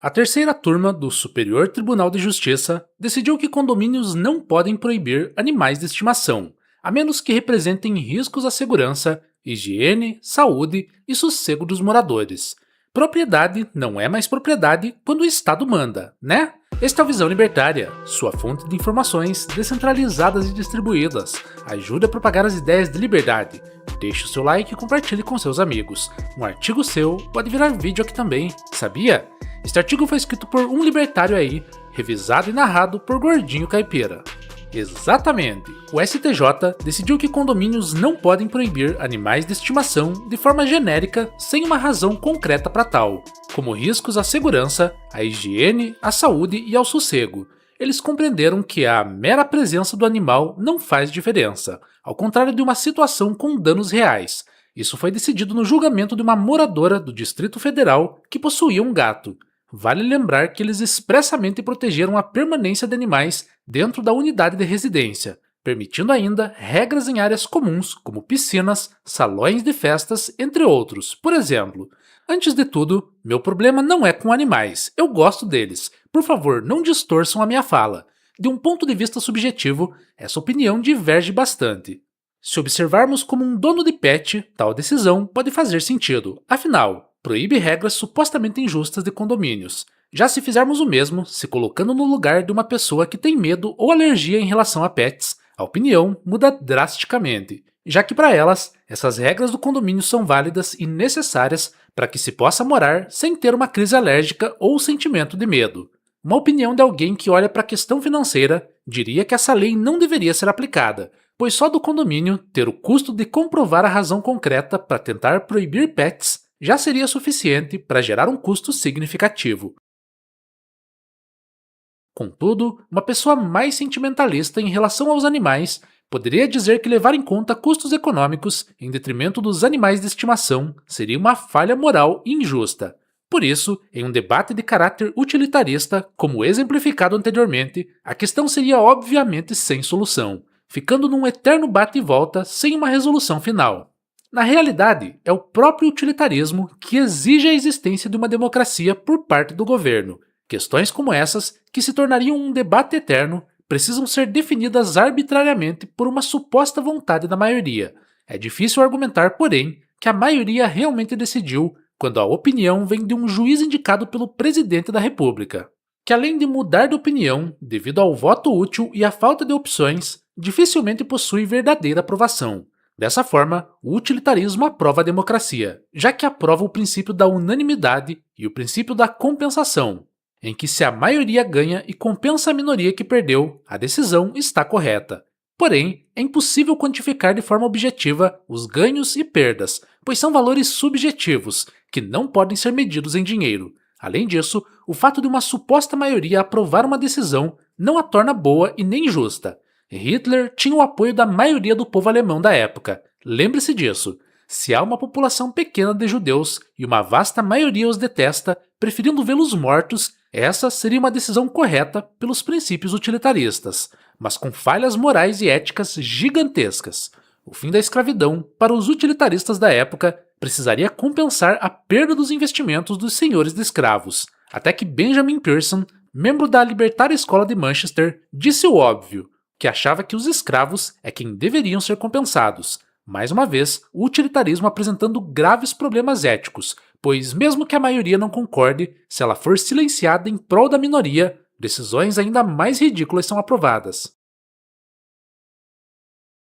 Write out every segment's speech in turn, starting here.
A terceira turma do Superior Tribunal de Justiça decidiu que condomínios não podem proibir animais de estimação, a menos que representem riscos à segurança, higiene, saúde e sossego dos moradores. Propriedade não é mais propriedade quando o Estado manda, né? Esta é a Visão Libertária, sua fonte de informações descentralizadas e distribuídas. Ajude a propagar as ideias de liberdade. Deixe o seu like e compartilhe com seus amigos. Um artigo seu pode virar vídeo aqui também, sabia? Este artigo foi escrito por um libertário aí, revisado e narrado por Gordinho Caipira. Exatamente! O STJ decidiu que condomínios não podem proibir animais de estimação de forma genérica sem uma razão concreta para tal, como riscos à segurança, à higiene, à saúde e ao sossego. Eles compreenderam que a mera presença do animal não faz diferença, ao contrário de uma situação com danos reais. Isso foi decidido no julgamento de uma moradora do Distrito Federal que possuía um gato. Vale lembrar que eles expressamente protegeram a permanência de animais dentro da unidade de residência, permitindo ainda regras em áreas comuns, como piscinas, salões de festas, entre outros. Por exemplo, antes de tudo, meu problema não é com animais, eu gosto deles. Por favor, não distorçam a minha fala. De um ponto de vista subjetivo, essa opinião diverge bastante. Se observarmos como um dono de pet, tal decisão pode fazer sentido. Afinal, proíbe regras supostamente injustas de condomínios. Já se fizermos o mesmo, se colocando no lugar de uma pessoa que tem medo ou alergia em relação a pets, a opinião muda drasticamente, já que para elas, essas regras do condomínio são válidas e necessárias para que se possa morar sem ter uma crise alérgica ou sentimento de medo. Uma opinião de alguém que olha para a questão financeira diria que essa lei não deveria ser aplicada, pois só do condomínio ter o custo de comprovar a razão concreta para tentar proibir pets já seria suficiente para gerar um custo significativo. Contudo, uma pessoa mais sentimentalista em relação aos animais poderia dizer que levar em conta custos econômicos em detrimento dos animais de estimação seria uma falha moral injusta. Por isso, em um debate de caráter utilitarista, como exemplificado anteriormente, a questão seria obviamente sem solução, ficando num eterno bate e volta sem uma resolução final. Na realidade, é o próprio utilitarismo que exige a existência de uma democracia por parte do governo. Questões como essas, que se tornariam um debate eterno, precisam ser definidas arbitrariamente por uma suposta vontade da maioria. É difícil argumentar, porém, que a maioria realmente decidiu quando a opinião vem de um juiz indicado pelo presidente da República, que além de mudar de opinião devido ao voto útil e à falta de opções, dificilmente possui verdadeira aprovação. Dessa forma, o utilitarismo aprova a democracia, já que aprova o princípio da unanimidade e o princípio da compensação, em que se a maioria ganha e compensa a minoria que perdeu, a decisão está correta. Porém, é impossível quantificar de forma objetiva os ganhos e perdas, pois são valores subjetivos, que não podem ser medidos em dinheiro. Além disso, o fato de uma suposta maioria aprovar uma decisão não a torna boa e nem justa. Hitler tinha o apoio da maioria do povo alemão da época. Lembre-se disso. Se há uma população pequena de judeus e uma vasta maioria os detesta, preferindo vê-los mortos, essa seria uma decisão correta pelos princípios utilitaristas, mas com falhas morais e éticas gigantescas. O fim da escravidão, para os utilitaristas da época, precisaria compensar a perda dos investimentos dos senhores de escravos, até que Benjamin Pearson, membro da Libertária Escola de Manchester, disse o óbvio, que achava que os escravos é quem deveriam ser compensados. Mais uma vez, o utilitarismo apresentando graves problemas éticos, pois mesmo que a maioria não concorde, se ela for silenciada em prol da minoria, decisões ainda mais ridículas são aprovadas.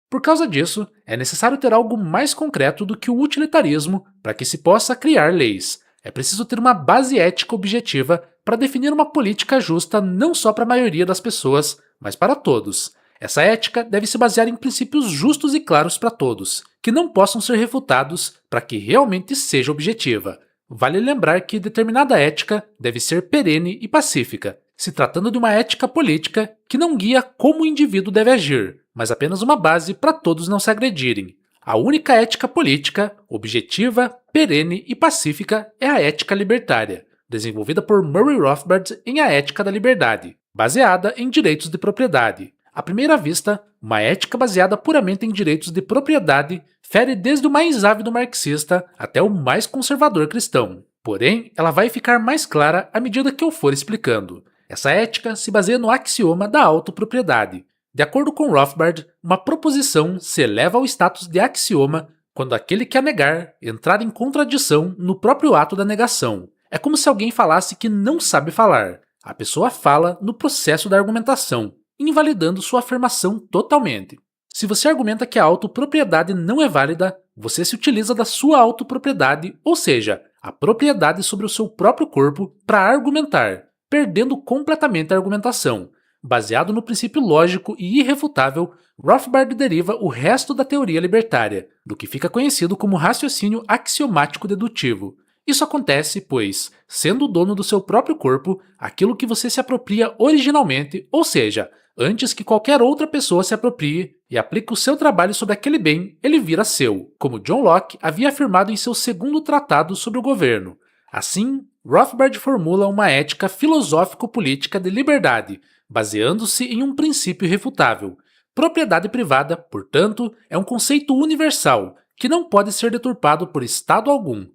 Por causa disso, é necessário ter algo mais concreto do que o utilitarismo para que se possa criar leis. É preciso ter uma base ética objetiva para definir uma política justa não só para a maioria das pessoas, mas para todos. Essa ética deve se basear em princípios justos e claros para todos, que não possam ser refutados para que realmente seja objetiva. Vale lembrar que determinada ética deve ser perene e pacífica, se tratando de uma ética política que não guia como o indivíduo deve agir, mas apenas uma base para todos não se agredirem. A única ética política, objetiva, perene e pacífica é a ética libertária, desenvolvida por Murray Rothbard em A Ética da Liberdade, baseada em direitos de propriedade. À primeira vista, uma ética baseada puramente em direitos de propriedade fere desde o mais ávido marxista até o mais conservador cristão. Porém, ela vai ficar mais clara à medida que eu for explicando. Essa ética se baseia no axioma da autopropriedade. De acordo com Rothbard, uma proposição se eleva ao status de axioma quando aquele que a negar entrar em contradição no próprio ato da negação. É como se alguém falasse que não sabe falar. A pessoa fala no processo da argumentação, invalidando sua afirmação totalmente. Se você argumenta que a autopropriedade não é válida, você se utiliza da sua autopropriedade, ou seja, a propriedade sobre o seu próprio corpo, para argumentar, perdendo completamente a argumentação. Baseado no princípio lógico e irrefutável, Rothbard deriva o resto da teoria libertária, do que fica conhecido como raciocínio axiomático dedutivo. Isso acontece, pois, sendo o dono do seu próprio corpo, aquilo que você se apropria originalmente, ou seja, antes que qualquer outra pessoa se aproprie e aplique o seu trabalho sobre aquele bem, ele vira seu, como John Locke havia afirmado em seu segundo tratado sobre o governo. Assim, Rothbard formula uma ética filosófico-política de liberdade, baseando-se em um princípio irrefutável. Propriedade privada, portanto, é um conceito universal, que não pode ser deturpado por Estado algum.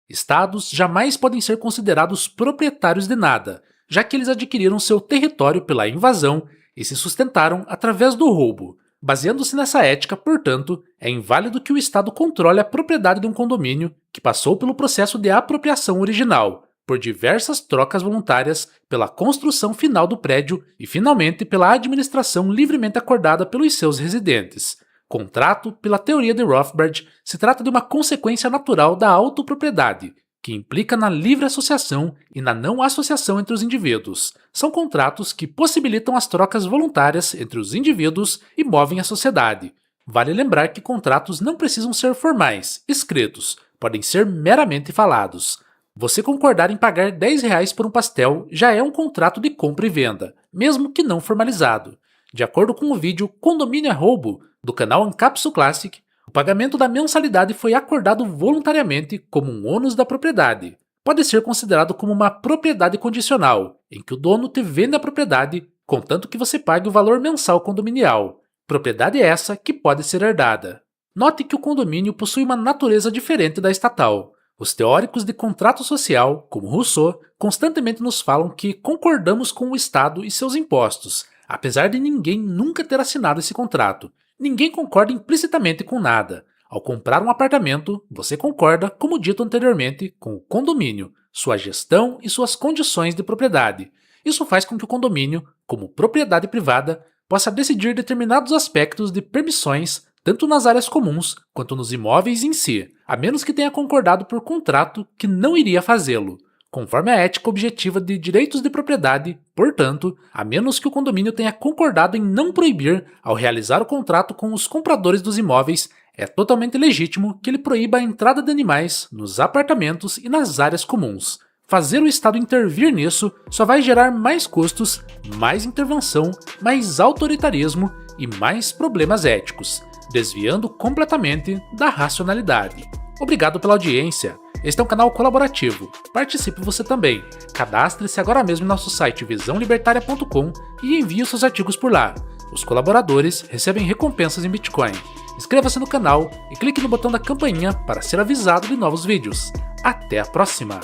Estados jamais podem ser considerados proprietários de nada, já que eles adquiriram seu território pela invasão e se sustentaram através do roubo. Baseando-se nessa ética, portanto, é inválido que o Estado controle a propriedade de um condomínio que passou pelo processo de apropriação original, por diversas trocas voluntárias, pela construção final do prédio e, finalmente, pela administração livremente acordada pelos seus residentes. Contrato, pela teoria de Rothbard, se trata de uma consequência natural da autopropriedade, que implica na livre associação e na não associação entre os indivíduos. São contratos que possibilitam as trocas voluntárias entre os indivíduos e movem a sociedade. Vale lembrar que contratos não precisam ser formais, escritos, podem ser meramente falados. Você concordar em pagar R$10 por um pastel já é um contrato de compra e venda, mesmo que não formalizado. De acordo com o vídeo Condomínio é Roubo, do canal Ancapsu Classic, o pagamento da mensalidade foi acordado voluntariamente como um ônus da propriedade. Pode ser considerado como uma propriedade condicional, em que o dono te vende a propriedade, contanto que você pague o valor mensal condominial. Propriedade essa que pode ser herdada. Note que o condomínio possui uma natureza diferente da estatal. Os teóricos de contrato social, como Rousseau, constantemente nos falam que concordamos com o Estado e seus impostos, apesar de ninguém nunca ter assinado esse contrato. Ninguém concorda implicitamente com nada. Ao comprar um apartamento, você concorda, como dito anteriormente, com o condomínio, sua gestão e suas condições de propriedade. Isso faz com que o condomínio, como propriedade privada, possa decidir determinados aspectos de permissões, tanto nas áreas comuns quanto nos imóveis em si, a menos que tenha concordado por contrato que não iria fazê-lo. Conforme a ética objetiva de direitos de propriedade, portanto, a menos que o condomínio tenha concordado em não proibir ao realizar o contrato com os compradores dos imóveis, é totalmente legítimo que ele proíba a entrada de animais nos apartamentos e nas áreas comuns. Fazer o Estado intervir nisso só vai gerar mais custos, mais intervenção, mais autoritarismo e mais problemas éticos, desviando completamente da racionalidade. Obrigado pela audiência. Este é um canal colaborativo. Participe você também. Cadastre-se agora mesmo em nosso site visãolibertaria.com e envie os seus artigos por lá. Os colaboradores recebem recompensas em Bitcoin. Inscreva-se no canal e clique no botão da campainha para ser avisado de novos vídeos. Até a próxima!